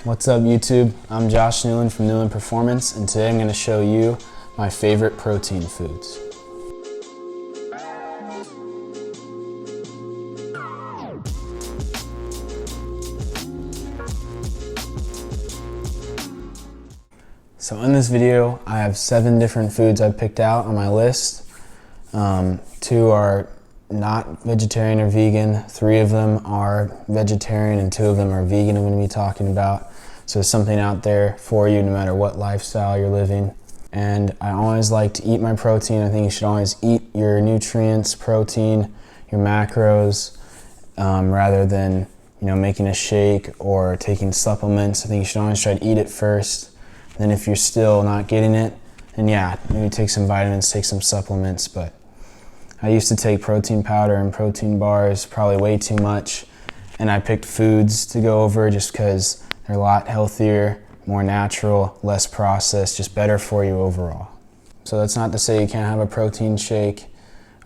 What's up YouTube? I'm Josh Newlin from Newlin Performance, and today I'm going to show you my favorite protein foods. So in this video, I have 7 different foods I picked out on my list. 2 are not vegetarian or vegan, 3 of them are vegetarian, and 2 of them are vegan I'm going to be talking about. So there's something out there for you no matter what lifestyle you're living. And I always like to eat my protein. I think you should always eat your nutrients, protein, your macros, rather than making a shake or taking supplements. I think you should always try to eat it first. Then if you're still not getting it, then yeah, maybe take some vitamins, take some supplements. But I used to take protein powder and protein bars, probably way too much. And I picked foods to go over just because they're a lot healthier, more natural, less processed, just better for you overall. So that's not to say you can't have a protein shake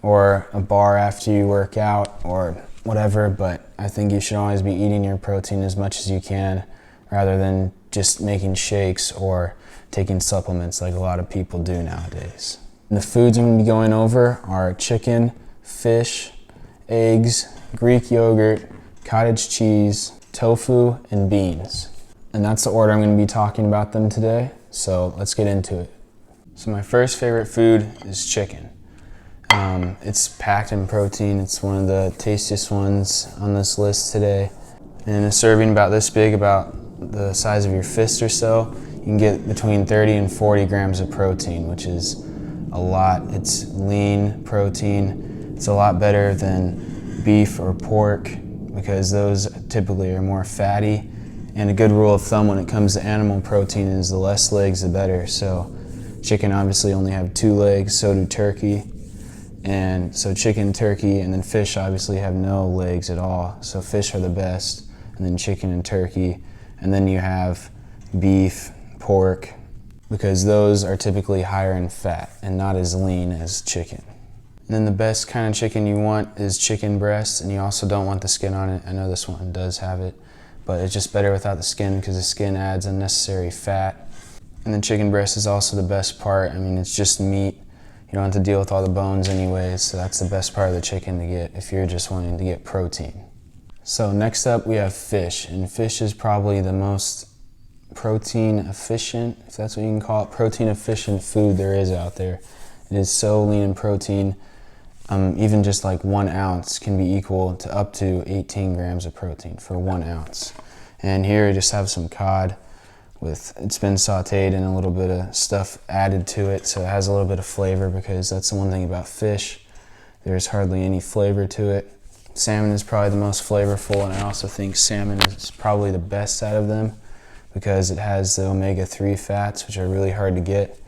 or a bar after you work out or whatever, but I think you should always be eating your protein as much as you can rather than just making shakes or taking supplements like a lot of people do nowadays. And the foods I'm going to be going over are chicken, fish, eggs, Greek yogurt, cottage cheese, tofu, and beans. And that's the order I'm going to be talking about them today, so let's get into it. So my first favorite food is chicken. It's packed in protein. It's one of the tastiest ones on this list today. And a serving about this big, about the size of your fist or so, you can get between 30 and 40 grams of protein, which is a lot. It's lean protein. It's a lot better than beef or pork because those typically are more fatty. And a good rule of thumb when it comes to animal protein is the less legs, the better. So chicken obviously only have 2 legs, so do turkey. And so chicken, turkey, and then fish obviously have no legs at all. So fish are the best, and then chicken and turkey. And then you have beef, pork, because those are typically higher in fat and not as lean as chicken. And then the best kind of chicken you want is chicken breast, and you also don't want the skin on it. I know this one does have it, but it's just better without the skin because the skin adds unnecessary fat. And then chicken breast is also the best part. I mean, it's just meat. You don't have to deal with all the bones anyways, so that's the best part of the chicken to get if you're just wanting to get protein. So next up we have fish, and fish is probably the most protein efficient, if that's what you can call it, protein efficient food there is out there. It is so lean in protein. Even just like 1 ounce can be equal to up to 18 grams of protein for 1 ounce. And here you just have some cod it's been sauteed and a little bit of stuff added to it, so it has a little bit of flavor, because that's the one thing about fish. There's hardly any flavor to it. Salmon is probably the most flavorful, and I also think salmon is probably the best out of them because it has the omega-3 fats, which are really hard to get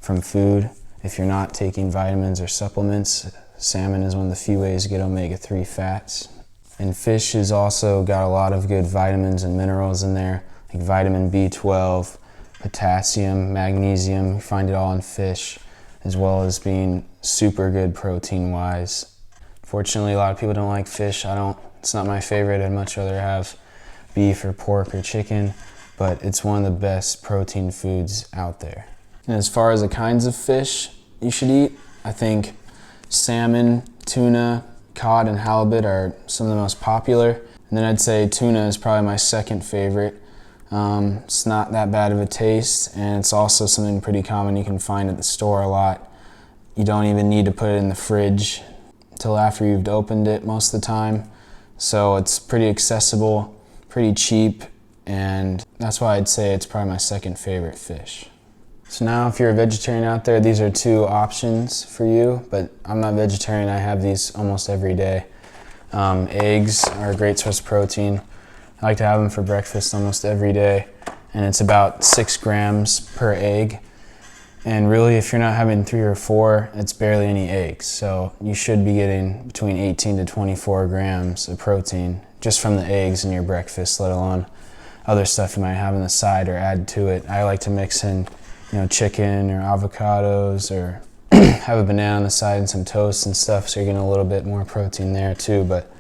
from food. If you're not taking vitamins or supplements, salmon is one of the few ways to get omega-3 fats. And fish has also got a lot of good vitamins and minerals in there, like vitamin B12, potassium, magnesium. You find it all in fish, as well as being super good protein-wise. Fortunately, a lot of people don't like fish. It's not my favorite. I'd much rather have beef or pork or chicken, but it's one of the best protein foods out there. And as far as the kinds of fish you should eat, I think salmon, tuna, cod, and halibut are some of the most popular. And then I'd say tuna is probably my second favorite. It's not that bad of a taste, and it's also something pretty common you can find at the store a lot. You don't even need to put it in the fridge until after you've opened it most of the time. So it's pretty accessible, pretty cheap, and that's why I'd say it's probably my second favorite fish. So now if you're a vegetarian out there, these are 2 options for you, but I'm not vegetarian. I have these almost every day. Eggs are a great source of protein. I like to have them for breakfast almost every day, and it's about 6 grams per egg. And really, if you're not having 3 or 4, it's barely any eggs. So you should be getting between 18 to 24 grams of protein just from the eggs in your breakfast, let alone other stuff you might have on the side or add to it. I like to mix in chicken or avocados, or have a banana on the side and some toast and stuff, so you're getting a little bit more protein there too. But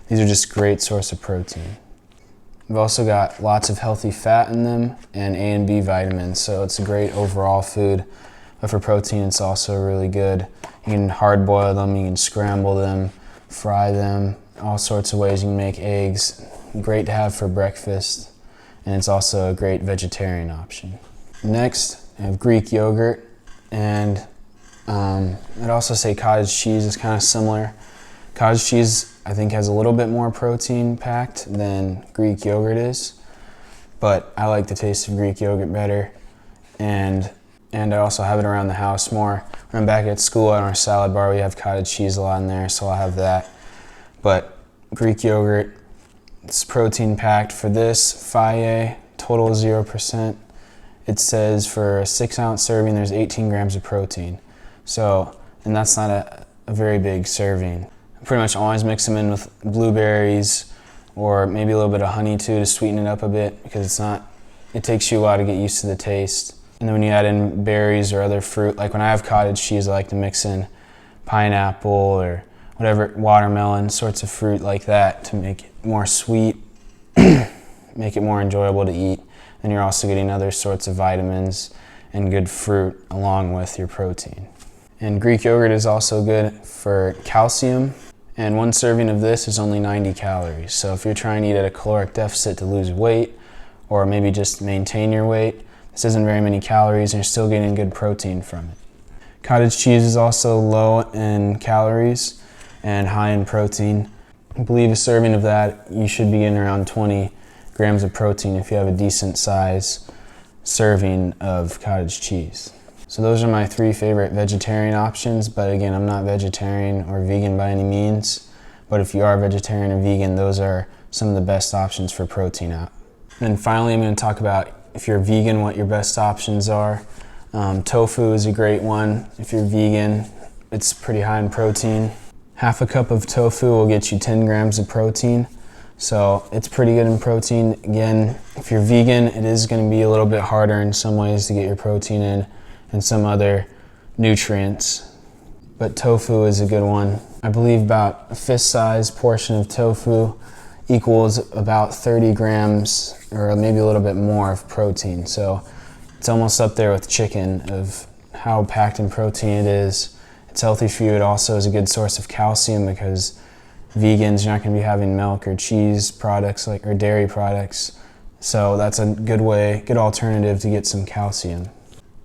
these are just great source of protein. We've also got lots of healthy fat in them and A and B vitamins, so it's a great overall food. But for protein, it's also really good. You can hard boil them, you can scramble them, fry them, all sorts of ways you can make eggs. Great to have for breakfast, and it's also a great vegetarian option. Next, I have Greek yogurt, and I'd also say cottage cheese is kind of similar. Cottage cheese, I think, has a little bit more protein packed than Greek yogurt is, but I like the taste of Greek yogurt better, and I also have it around the house more. When I'm back at school on our salad bar, we have cottage cheese a lot in there, so I'll have that. But Greek yogurt, it's protein packed. For this, Faye, total 0%. It says for a 6-ounce serving, there's 18 grams of protein. So, and that's not a very big serving. I pretty much always mix them in with blueberries or maybe a little bit of honey too to sweeten it up a bit, because it takes you a while to get used to the taste. And then when you add in berries or other fruit, like when I have cottage cheese, I like to mix in pineapple or whatever, watermelon, sorts of fruit like that to make it more sweet, make it more enjoyable to eat. And you're also getting other sorts of vitamins and good fruit along with your protein. And Greek yogurt is also good for calcium. And one serving of this is only 90 calories. So if you're trying to eat at a caloric deficit to lose weight or maybe just maintain your weight, this isn't very many calories and you're still getting good protein from it. Cottage cheese is also low in calories and high in protein. I believe a serving of that, you should be getting around 20 grams of protein if you have a decent size serving of cottage cheese. So those are my 3 favorite vegetarian options, but again, I'm not vegetarian or vegan by any means. But if you are vegetarian or vegan, those are some of the best options for protein out. And finally, I'm going to talk about, if you're vegan, what your best options are. Tofu is a great one. If you're vegan, it's pretty high in protein. Half a cup of tofu will get you 10 grams of protein. So it's pretty good in protein. Again, if you're vegan, it is going to be a little bit harder in some ways to get your protein in and some other nutrients. But tofu is a good one. I believe about a fist-sized portion of tofu equals about 30 grams or maybe a little bit more of protein. So it's almost up there with chicken of how packed in protein it is. It's healthy for you. It also is a good source of calcium because vegans, you're not going to be having milk or cheese products or dairy products. So that's a good alternative to get some calcium.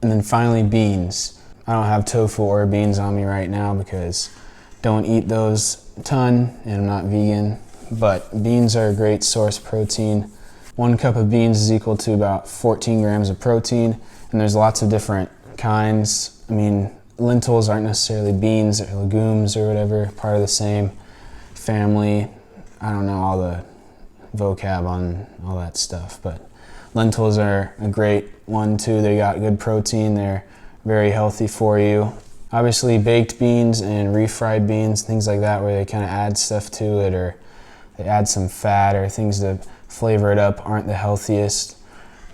And then finally, beans. I don't have tofu or beans on me right now because I don't eat those a ton and I'm not vegan. But beans are a great source of protein. 1 cup of beans is equal to about 14 grams of protein, and there's lots of different kinds. I mean, lentils aren't necessarily beans or legumes or whatever, part of the same family. I don't know all the vocab on all that stuff, but lentils are a great one too. They got good protein, they're very healthy for you. Obviously baked beans and refried beans, things like that, where they kind of add stuff to it or they add some fat or things to flavor it up, aren't the healthiest.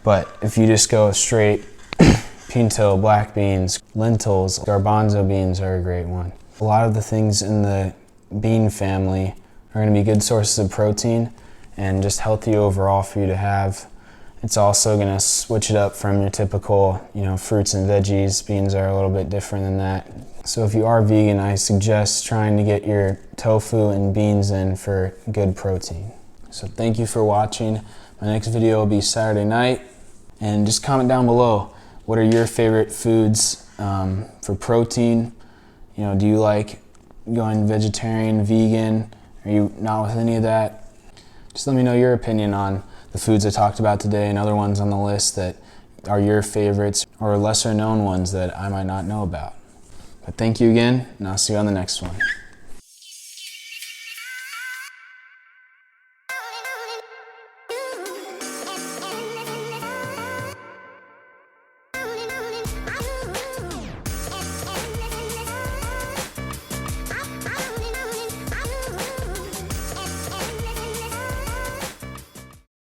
But if you just go straight pinto, black beans, lentils, garbanzo beans are a great one. A lot of the things in the bean family are going to be good sources of protein and just healthy overall for you to have. It's also going to switch it up from your typical, fruits and veggies. Beans are a little bit different than that. So if you are vegan, I suggest trying to get your tofu and beans in for good protein. So thank you for watching. My next video will be Saturday night. And just comment down below, what are your favorite foods for protein? Do you like going vegetarian, vegan? Are you not with any of that? Just let me know your opinion on the foods I talked about today and other ones on the list that are your favorites or lesser known ones that I might not know about. But thank you again, and I'll see you on the next one.